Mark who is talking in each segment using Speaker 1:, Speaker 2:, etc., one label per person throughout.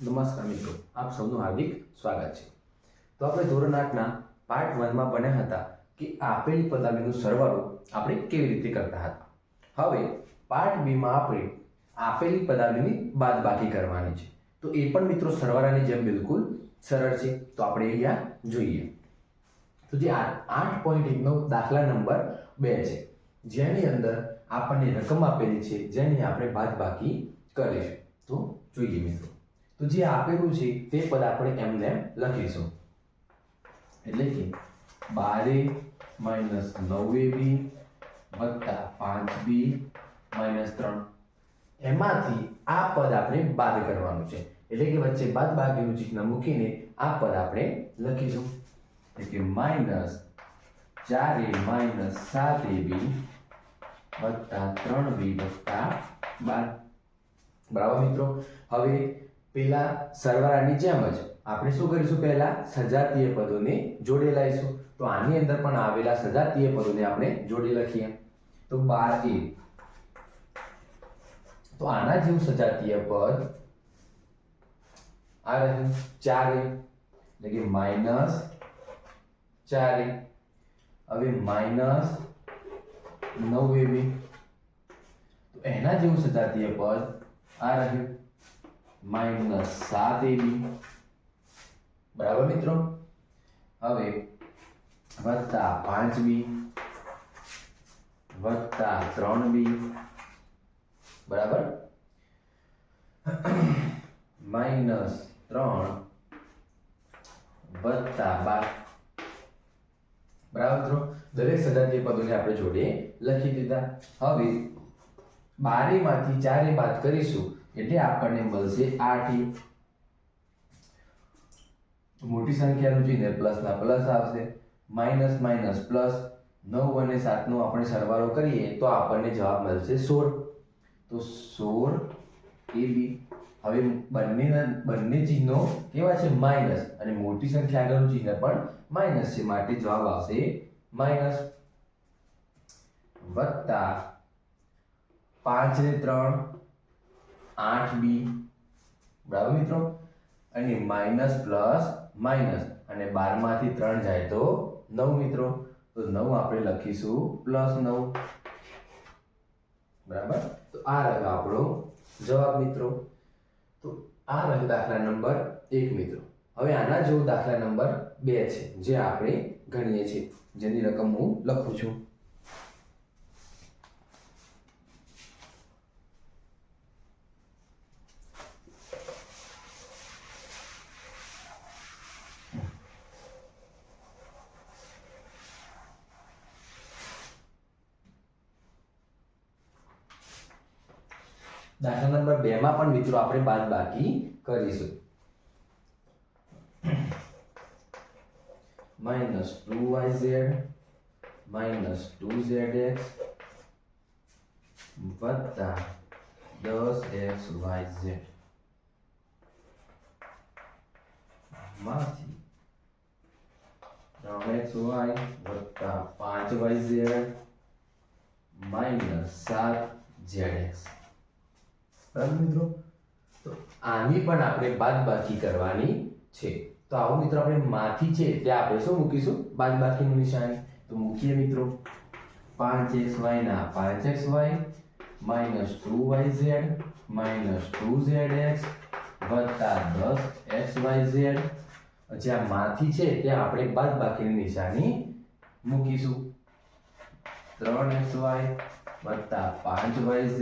Speaker 1: નમસ્કાર મિત્રો, આપ સૌનું હાર્દિક સ્વાગત છે. તો આપણે ધોરણ 8ના પાર્ટ 1માં ભણ્યા હતા કે આપેલી પદાવલીનો સરવાળો આપણે કેવી રીતે કરતા હતા. હવે પાર્ટ 2માં આપણે આપેલી પદાવલીની બાદબાકી કરવાની છે. તો એ પણ મિત્રો સરવાળાની જેમ બિલકુલ સરળ છે. તો આપણે અહીંયા જોઈએ. તો જે 8.1 નો દાખલા નંબર 2 છે, જેની અંદર આપણને રકમ આપેલી છે જેની આપણે બાદબાકી કરીશું. તો જોઈએ મિત્રો. તો જે આપેલું છે તે પદ આપણે એમને લખીશું, એટલે કે 12 - 9ab + 5b - 3. એમાંથી આ પદ આપણે બાદ કરવાનું છે, એટલે કે વચ્ચે બાદબાકીનું ચિહ્ન મૂકીને આ પદ આપણે લખીશું, એટલે કે -4a - 7ab + 3b + 12. બરાબર મિત્રો. હવે પેલા સરવાળાની જેમ જ આપણે શું કરીશું, પહેલા સજાતીય પદોને જોડે લાવીશું. તો આની અંદર પણ આવેલા સજાતીય પદોને આપણે જોડે લખીએ. તો 12a, તો આના જેવું સજાતીય પદ આ રહ્યું 4a, એટલે કે -4a. હવે -9ab, તો એના જેવું સજાતીય પદ આ રહ્યું -7ab. બરાબર મિત્રો. હવે +5b + 3b. બરાબર. -3 + 12. બરાબર મિત્રો. દરેક સજાતીય પદોને આપણે જોડે લખી દીધા. હવે 12 માંથી 4 બાદ કરીશું એટલે આપણને મળશે 8. મોટી સંખ્યાનું ચિહ્ન પ્લસના પ્લસ આવશે, માઈનસ માઈનસ પ્લસ. 9 અને 7 નો આપણે સરવાળો કરીએ તો આપણને જવાબ મળશે 16. તો 16ab. હવે બંને ચિહ્નો કેવા છે? માઈનસ, અને મોટી સંખ્યા આગળનું ચિહ્ન પણ માઈનસ છે, માટે જવાબ આવશે માઈનસ. વત્તા 5 ને 3 8b. બરાબર મિત્રો. અને માઈનસ પ્લસ માઈનસ, અને 12 માંથી 3 જાય તો 9 મિત્રો. તો 9 આપણે લખીશું +9. બરાબર. તો આ રહ્યો આપણો જવાબ મિત્રો. તો આ રહ્યો દાખલા નંબર 1 મિત્રો. હવે આના જેવો દાખલા નંબર 2 છે, જે આપણે ગણીએ છીએ, જેની રકમ હું લખું છું. દાખલા નંબર 2 માં પણ મિત્રો આપણે બાદબાકી કરીશું. -2yz - 2zx + 10xyz માંથી 3xy + 5yz - 7zx. બરાબર મિત્રો. તો આની પણ આપણે બાદબાકી કરવાની છે. તો આવો મિત્રો, આપણે માંથી છે ત્યાં આપણે શું મૂકીશું? બાદબાકીનું નિશાની. તો મૂકીએ મિત્રો. 5xy ના 5xy - 2yz - 2zx + 10xyz. જ્યાં માંથી છે ત્યાં આપણે બાદબાકીની નિશાની મૂકીશું. 3xy + 5yz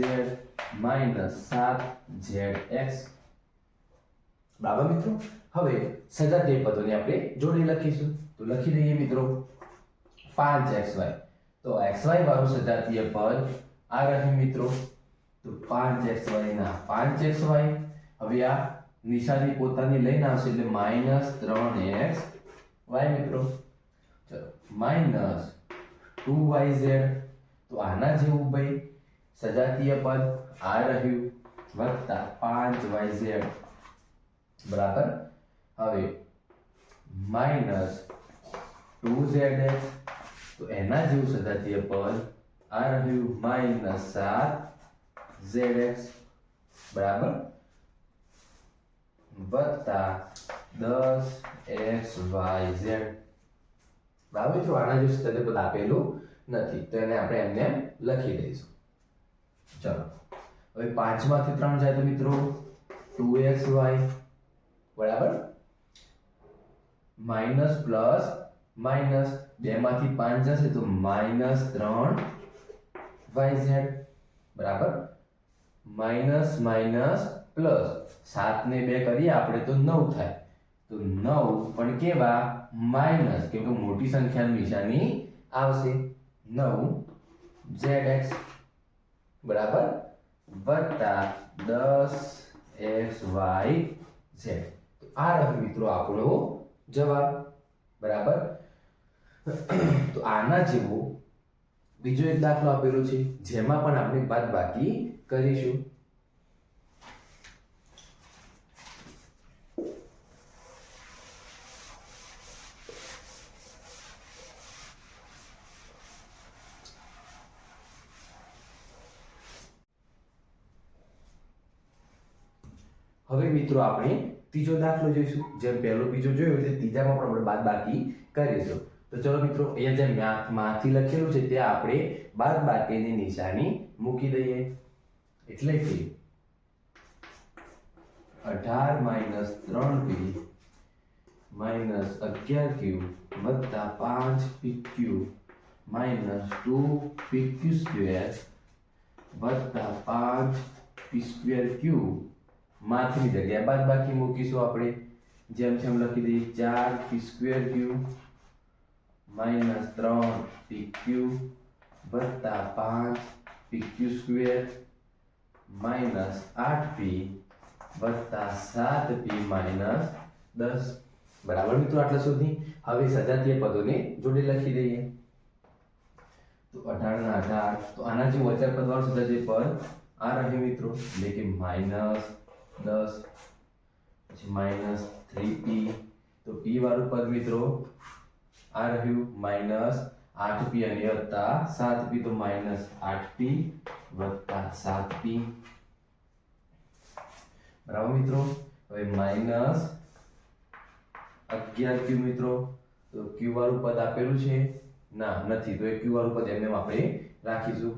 Speaker 1: - 7zx. બરાબર મિત્રો. હવે સજાતીય પદોને આપણે જોડે લખીશું. તો લખી દઈએ મિત્રો. 5xy, તો xy વાળું સજાતીય પદ આ રહ્યું મિત્રો. તો 5xy ના 5xy. હવે આ નિશાની પોતાની લઈને આવશે એટલે -3xy મિત્રો. ચલો, -2yz. તો આના જેવું ભાઈ સજાતીય પદ આ રહ્યું, +5yz. બરાબર. હવે -2zx. તો એના જેવું સજાતીય પદ આ રહ્યું, -7zx. બરાબર. વત્તા 10xyz. બરાબર મિત્રો, આના જેવું સદિશ પદ આપેલું નથી તો એને આપણે એમને લખી દઈશું. ચલો હવે 5 માંથી 3 જાય તો મિત્રો 2xy બરાબર માઈનસ પ્લસ માઈનસ 2 માંથી 5 જશે તો માઈનસ 3yz બરાબર માઈનસ માઈનસ પ્લસ 7 ને 2 કરીએ આપણે તો 9 થાય તો 9 પણ કેવા માઈનસ કેમ કે મોટી સંખ્યાની નિશાની આવશે 9zx બરાબર વત્તા 10xyz. તો આ રહ્યો મિત્રો આપણો જવાબ બરાબર. તો આના જેવો બીજો એક દાખલો આપેલો છે જેમાં પણ આપણે બાદબાકી કરીશું. હવે મિત્રો આપણે ત્રીજો દાખલો જોઈશું. જેમ પહેલો બીજો જોયો તે ત્રીજામાં પણ આપણે બાદબાકી કરીશું. તો ચલો મિત્રો, અહીંયા જે માંથી લખેલું છે ત્યાં આપણે બાદબાકીની નિશાની મૂકી દઈએ. એટલે કે 18 માઈનસ 3p માઈનસ 11q વત્તા 5pq માઈનસ 2pq સ્ક્વેર વત્તા 5p2q માંથી જગ્યાએ બાદબાકી મૂકીશું આપણે. જેમ જેમ લખી દઈએ 4p2q માઈનસ 3pq વત્તા 5pq સ્ક્વેર માઈનસ 8p વત્તા 7p માઈનસ 10 બરાબર મિત્રો. આટલા સુધી હવે સજાતીય પદોને જોડે લખી દઈએ. તો 18 ના 18 તો આના જે વચર પદ વાળું સજાતીય પદ આ રહ્યું મિત્રો એટલે કે માઈનસ 10 પછી માઈનસ 3p તો p વાળું પદ મિત્રો આ રહ્યું માઈનસ 8p અને વત્તા 7p તો માઈનસ 8p વત્તા 7p બરાબર મિત્રો. હવે માઈનસ 11q મિત્રો તો q વાળું પદ આપેલું છે ના નથી તો એ q વાળું પદ એમને આપણે રાખીશું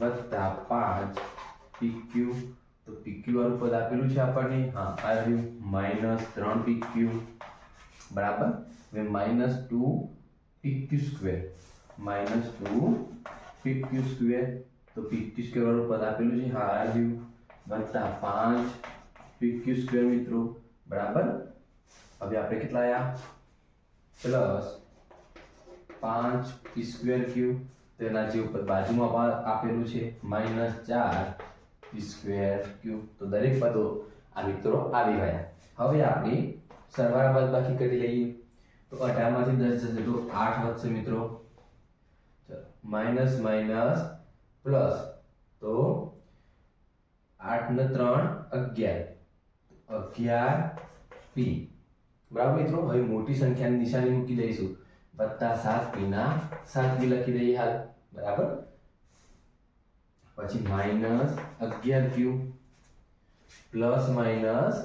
Speaker 1: વત્તા 5pq તો pq વાળું પદ આપેલું છે આપણને હા આ રહ્યું માઈનસ 3pq બરાબર. હવે minus 2pq square minus 2pq square તો pq સ્ક્વેર વાળું પદ આપેલું છે હા આ રહ્યું વત્તા 5pq સ્ક્વેર મિત્રો બરાબર. હવે આપણે કેટલા આયા પ્લસ 5p સ્ક્વેર q તેના જે ઉપર બાજુમાં આપેલું છે માઈનસ 4p સ્ક્વેર q તો દરેક પદો આ મિત્રો આવી ગયા. હવે આપણે સરવાળા બાદબાકી કરી લઈએ. તો 18 માંથી 10 જશે તો 8 વધશે મિત્રો. ચલો માઈનસ માઈનસ પ્લસ તો 8 ને 3 11p બરાબર મિત્રો. હવે મોટી સંખ્યાની નિશાની મૂકી દઈશું વત્તા 7p ના 7p લખી દઈએ હાલ બરાબર. પછી minus 11q plus minus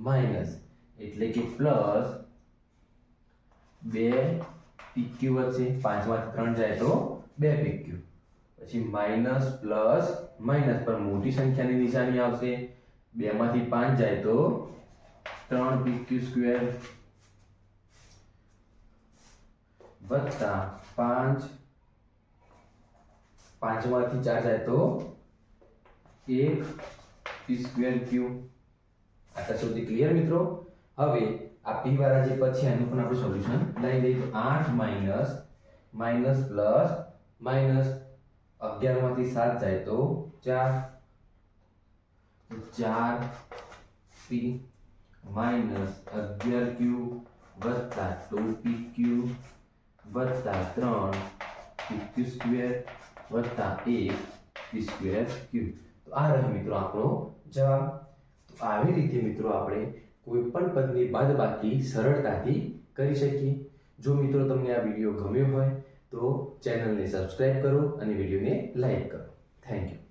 Speaker 1: minus એટલે કે પ્લસ 2pq વધશે 5 માંથી 3 જાય તો 2pq પછી માઈનસ પ્લસ માઈનસ પર મોટી સંખ્યાની નિશાની આવશે 2 માંથી 5 જાય તો 3pq સ્ક્વેર વત્તા 5 માંથી 4 જાય તો 1p સ્ક્વેર q. આટલા સુધી ક્લિયર મિત્રો. હવે આ p વાળા જે પદ છે એનું પણ આપણે સોલ્યુશન લઈ લઈએ. તો 8 માઈનસ માઈનસ પ્લસ માઈનસ 11 માંથી 7 જાય તો 4 તો 4p માઈનસ 11q વત્તા 2pq વત્તા 3pq સ્ક્વેર વત્તા 1p સ્ક્વેર q. તો આ રહ્યો મિત્રો આપણો જવાબ. તો આવી રીતે મિત્રો આપણે કોઈ પણ પદની બાદબાકી સરળતાથી કરી શકીએ. જો મિત્રો તમને આ વિડીયો ગમ્યો હોય તો ચેનલને સબસ્ક્રાઇબ કરો અને વિડીયોને લાઈક કરો. Thank you.